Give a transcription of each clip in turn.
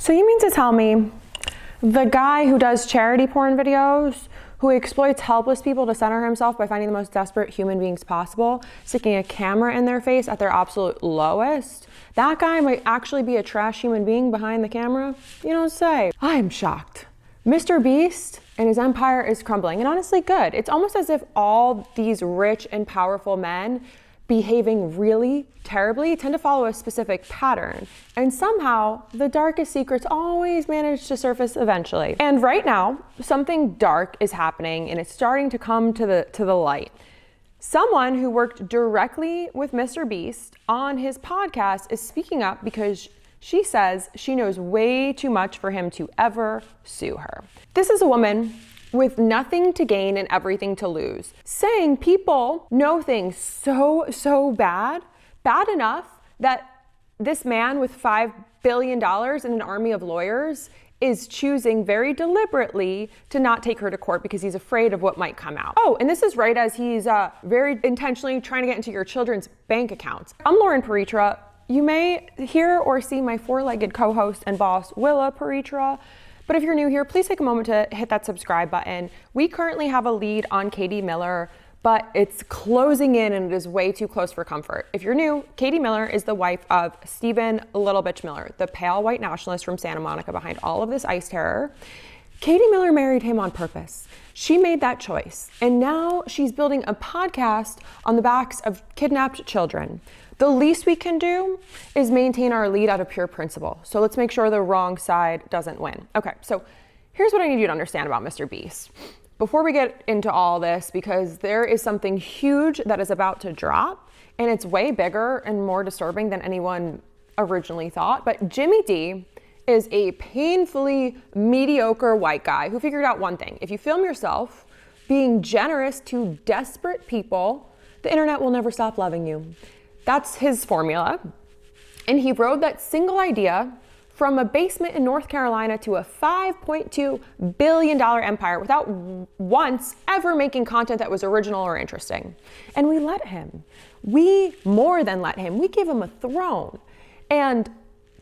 So you mean to tell me the guy who does charity porn videos, who exploits helpless people to center himself by finding the most desperate human beings possible, sticking a camera in their face at their absolute lowest, that guy might actually be a trash human being behind the camera? You don't say. I'm shocked. MrBeast and his empire is crumbling, and honestly good. It's almost as if all these rich and powerful men behaving really terribly tend to follow a specific pattern. And somehow the darkest secrets always manage to surface eventually. And right now, something dark is happening and it's starting to come to the light. Someone who worked directly with MrBeast on his podcast is speaking up because she says she knows way too much for him to ever sue her. This is a woman with nothing to gain and everything to lose, saying people know things so bad enough that this man with $5 billion and an army of lawyers is choosing very deliberately to not take her to court because he's afraid of what might come out. Oh, and this is right as he's very intentionally trying to get into your children's bank accounts. I'm Lauren Paritra. You may hear or see my four-legged co-host and boss, Willa Paritra. But if you're new here, please take a moment to hit that subscribe button. We currently have a lead on Katie Miller, but it's closing in and it is way too close for comfort. If you're new, Katie Miller is the wife of Stephen Little Bitch Miller, the pale white nationalist from Santa Monica behind all of this ICE terror. Katie Miller married him on purpose. She made that choice. And now she's building a podcast on the backs of kidnapped children. The least we can do is maintain our lead out of pure principle. So let's make sure the wrong side doesn't win. Okay, so here's what I need you to understand about MrBeast. Before we get into all this, because there is something huge that is about to drop, and it's way bigger and more disturbing than anyone originally thought. But Jimmy D is a painfully mediocre white guy who figured out one thing. If you film yourself being generous to desperate people, the internet will never stop loving you. That's his formula. And he rode that single idea from a basement in North Carolina to a $5.2 billion empire without once ever making content that was original or interesting. And we let him. We more than let him. We gave him a throne. And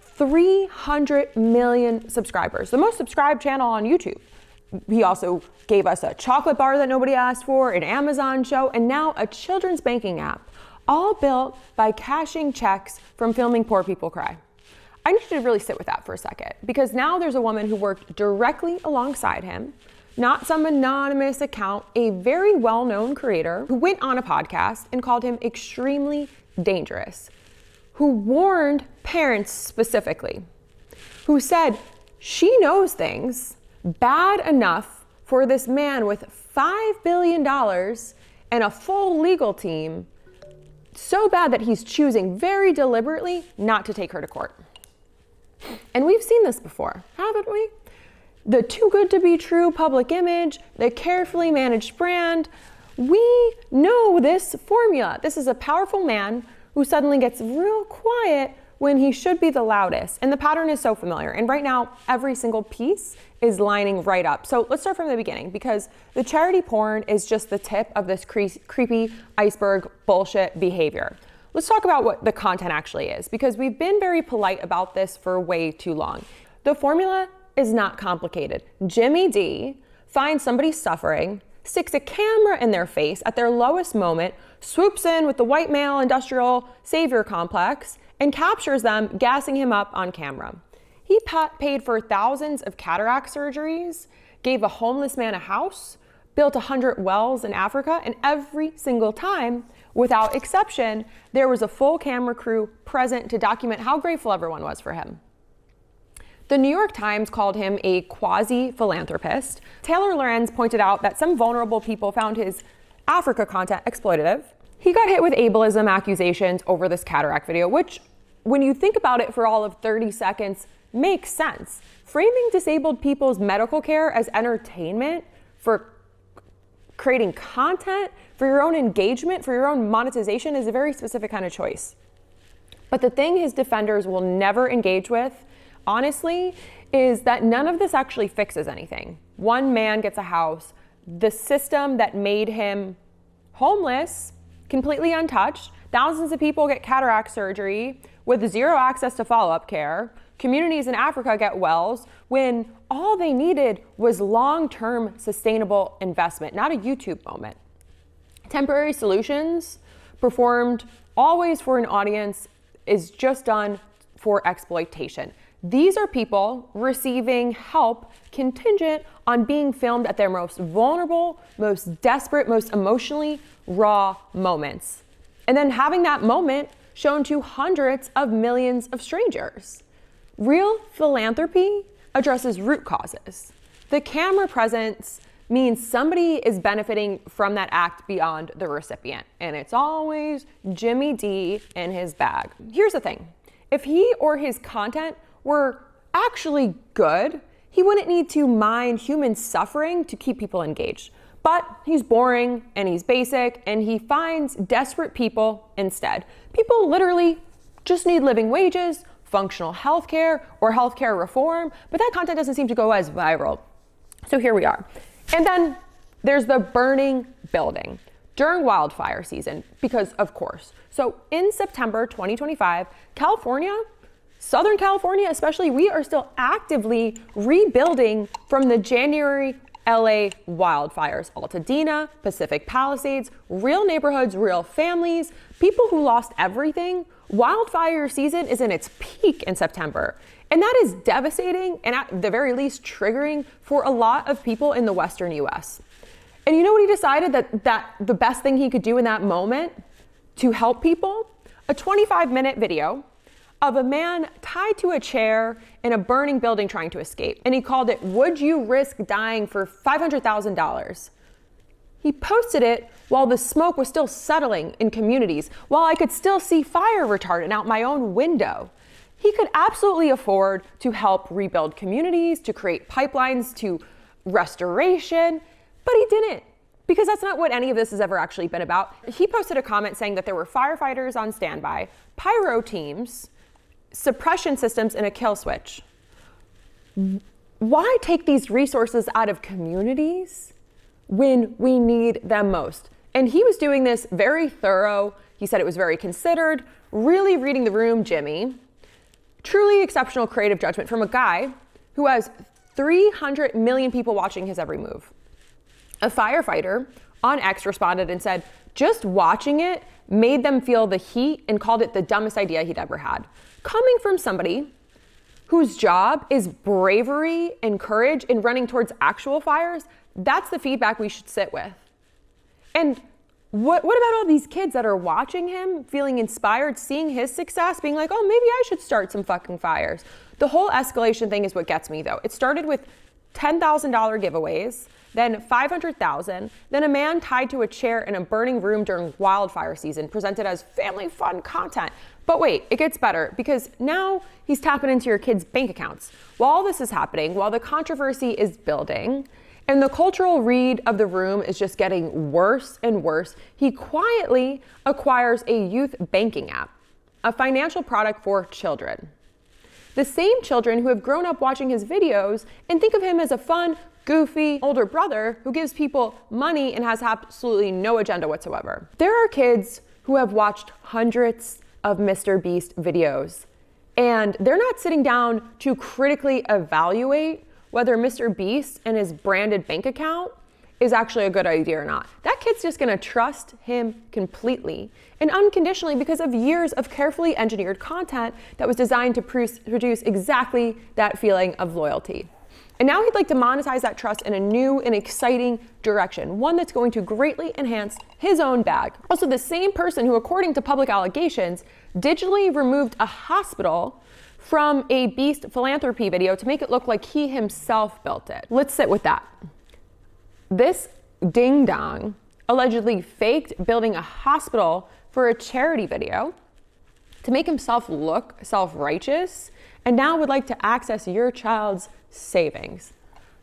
300 million subscribers, the most subscribed channel on YouTube. He also gave us a chocolate bar that nobody asked for, an Amazon show, and now a children's banking app, all built by cashing checks from filming poor people cry. I need you to really sit with that for a second, because now there's a woman who worked directly alongside him, not some anonymous account, a very well-known creator who went on a podcast and called him extremely dangerous, who warned parents specifically, who said she knows things bad enough for this man with $5 billion and a full legal team, so bad that he's choosing very deliberately not to take her to court. And we've seen this before, haven't we? The too good to be true public image, the carefully managed brand. We know this formula. This is a powerful man who suddenly gets real quiet when he should be the loudest. And the pattern is so familiar. And right now, every single piece is lining right up. So let's start from the beginning, because the charity porn is just the tip of this creepy iceberg bullshit behavior. Let's talk about what the content actually is, because we've been very polite about this for way too long. The formula is not complicated. Jimmy D finds somebody suffering, sticks a camera in their face at their lowest moment, swoops in with the white male industrial savior complex, and captures them gassing him up on camera. He paid for thousands of cataract surgeries, gave a homeless man a house, built 100 wells in Africa, and every single time, without exception, there was a full camera crew present to document how grateful everyone was for him. The New York Times called him a quasi-philanthropist. Taylor Lorenz pointed out that some vulnerable people found his Africa content exploitative. He got hit with ableism accusations over this cataract video, which, when you think about it for all of 30 seconds, makes sense. Framing disabled people's medical care as entertainment for creating content, for your own engagement, for your own monetization is a very specific kind of choice. But the thing his defenders will never engage with, honestly, is that none of this actually fixes anything. One man gets a house. The system that made him homeless, completely untouched. Thousands of people get cataract surgery with zero access to follow-up care. communities in Africa get wells when all they needed was long-term sustainable investment, not a YouTube moment. Temporary solutions performed always for an audience is just done for exploitation. These are people receiving help contingent on being filmed at their most vulnerable, most desperate, most emotionally raw moments. And then having that moment shown to hundreds of millions of strangers. Real philanthropy addresses root causes. The camera presence means somebody is benefiting from that act beyond the recipient. And it's always Jimmy D in his bag. Here's the thing. If he or his content were actually good, he wouldn't need to mine human suffering to keep people engaged. But he's boring and he's basic and he finds desperate people instead. People literally just need living wages, functional healthcare, or healthcare reform, but that content doesn't seem to go as viral. So here we are. And then there's the burning building during wildfire season, because of course. So in September 2025, California, Southern California especially, we are still actively rebuilding from the January LA wildfires. Altadena, Pacific Palisades, real neighborhoods, real families, people who lost everything. Wildfire season is in its peak in September. And that is devastating and at the very least triggering for a lot of people in the Western US. And you know what he decided that the best thing he could do in that moment to help people? A 25-minute video of a man tied to a chair in a burning building trying to escape. And he called it, "Would You Risk Dying for $500,000? He posted it while the smoke was still settling in communities, while I could still see fire retardant out my own window. He could absolutely afford to help rebuild communities, to create pipelines, to restoration, but he didn't, because that's not what any of this has ever actually been about. He posted a comment saying that there were firefighters on standby, pyro teams, suppression systems, and a kill switch. Why take these resources out of communities when we need them most? And he was doing this very thorough. He said it was very considered, really reading the room, Jimmy. Truly exceptional creative judgment from a guy who has 300 million people watching his every move. A firefighter on X responded and said, just watching it made them feel the heat and called it the dumbest idea he'd ever had. Coming from somebody whose job is bravery and courage in running towards actual fires, that's the feedback we should sit with. And what about all these kids that are watching him, feeling inspired, seeing his success, being like, oh, maybe I should start some fucking fires? The whole escalation thing is what gets me, though. It started with $10,000 giveaways, then $500,000, then a man tied to a chair in a burning room during wildfire season, presented as family fun content. But wait, it gets better, because now he's tapping into your kids' bank accounts. While all this is happening, while the controversy is building, and the cultural read of the room is just getting worse and worse, he quietly acquires a youth banking app, a financial product for children. The same children who have grown up watching his videos and think of him as a fun, goofy older brother who gives people money and has absolutely no agenda whatsoever. There are kids who have watched hundreds of MrBeast videos, and they're not sitting down to critically evaluate whether MrBeast and his branded bank account is actually a good idea or not. That kid's just gonna trust him completely and unconditionally because of years of carefully engineered content that was designed to produce exactly that feeling of loyalty. And now he'd like to monetize that trust in a new and exciting direction, one that's going to greatly enhance his own bag. Also, the same person who, according to public allegations, digitally removed a hospital from a Beast philanthropy video to make it look like he himself built it. Let's sit with that. This ding-dong allegedly faked building a hospital for a charity video to make himself look self-righteous, and now would like to access your child's savings.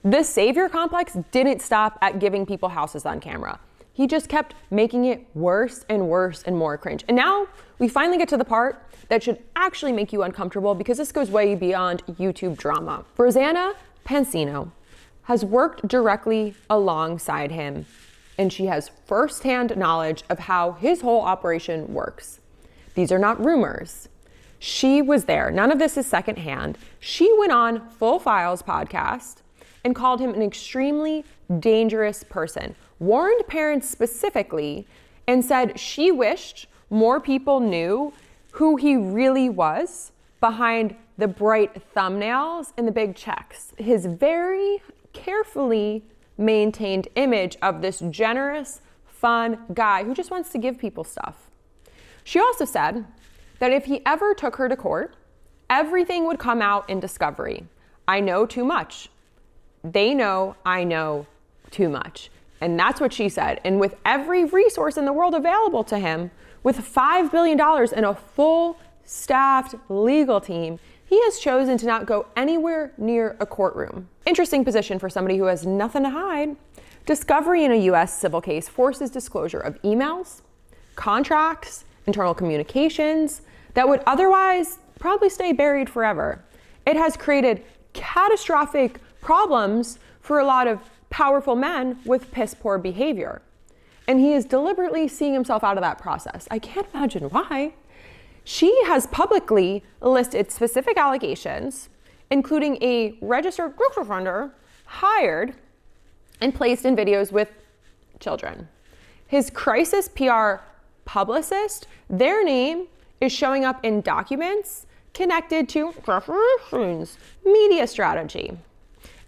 This savior complex didn't stop at giving people houses on camera. He just kept making it worse and worse and more cringe. And now we finally get to the part that should actually make you uncomfortable, because this goes way beyond YouTube drama. Rosanna Pansino has worked directly alongside him, and she has firsthand knowledge of how his whole operation works. These are not rumors. She was there. None of this is secondhand. She went on Full Files podcast and called him an extremely dangerous person, warned parents specifically, and said she wished more people knew who he really was behind the bright thumbnails and the big checks. His very carefully maintained image of this generous, fun guy who just wants to give people stuff. She also said that if he ever took her to court, everything would come out in discovery. I know too much. They know I know too much. And that's what she said. And with every resource in the world available to him, with $5 billion and a full staffed legal team, he has chosen to not go anywhere near a courtroom. Interesting position for somebody who has nothing to hide. Discovery in a US civil case forces disclosure of emails, contracts, internal communications that would otherwise probably stay buried forever. It has created catastrophic problems for a lot of powerful men with piss poor behavior. And he is deliberately seeing himself out of that process. I can't imagine why. She has publicly listed specific allegations, including a registered crowdfunder hired and placed in videos with children. His crisis PR publicist, their name is showing up in documents connected to corporations, media strategy,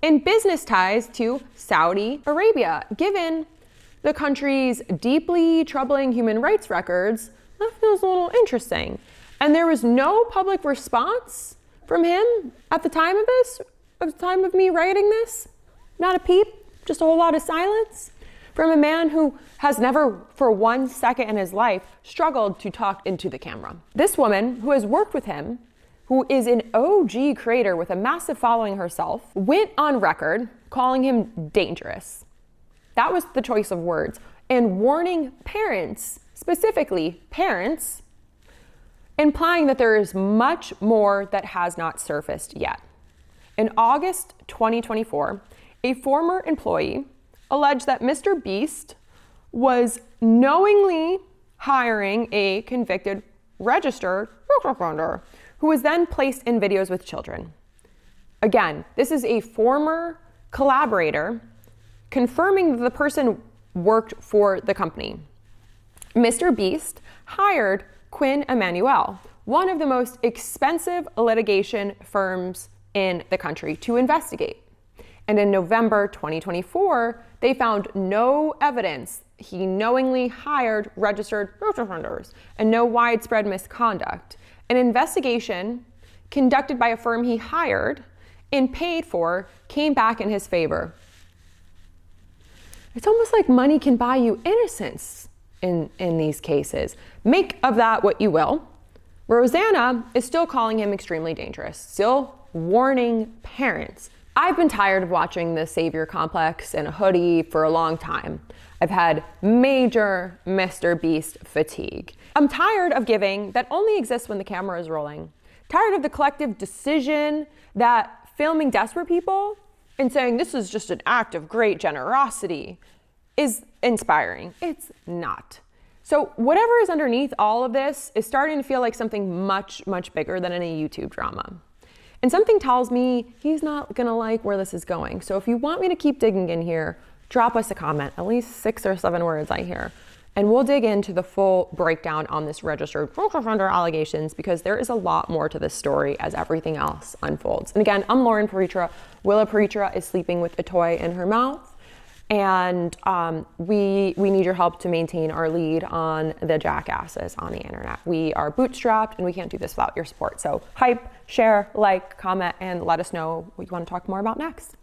and business ties to Saudi Arabia. Given the country's deeply troubling human rights records, that feels a little interesting. And there was no public response from him at the time of this, at the time of me writing this. Not a peep, just a whole lot of silence from a man who has never for 1 second in his life struggled to talk into the camera. This woman who has worked with him, who is an OG creator with a massive following herself, went on record calling him dangerous. That was the choice of words, and warning parents, specifically parents, implying that there is much more that has not surfaced yet. In August 2024, a former employee alleged that MrBeast was knowingly hiring a convicted registered crowdfunder who was then placed in videos with children. Again, this is a former collaborator confirming that the person worked for the company. MrBeast hired Quinn Emanuel, one of the most expensive litigation firms in the country, to investigate. And in November 2024, they found no evidence he knowingly hired registered crowdfunders and no widespread misconduct. An investigation conducted by a firm he hired and paid for came back in his favor. It's almost like money can buy you innocence in these cases. Make of that what you will. Rosanna is still calling him extremely dangerous, still warning parents. I've been tired of watching the savior complex in a hoodie for a long time. I've had major MrBeast fatigue. I'm tired of giving that only exists when the camera is rolling. Tired of the collective decision that filming desperate people and saying this is just an act of great generosity is inspiring. It's not. So whatever is underneath all of this is starting to feel like something much, much bigger than any YouTube drama. And something tells me he's not gonna like where this is going. So if you want me to keep digging in here, drop us a comment, at least 6 or 7 words I hear. And we'll dig into the full breakdown on this registered crowdfunder allegations, because there is a lot more to this story as everything else unfolds. And again, I'm Lauren Paritra. Willa Paritra is sleeping with a toy in her mouth. And we need your help to maintain our lead on the jackasses on the internet. We are bootstrapped and we can't do this without your support. So hype, share, like, comment, and let us know what you want to talk more about next.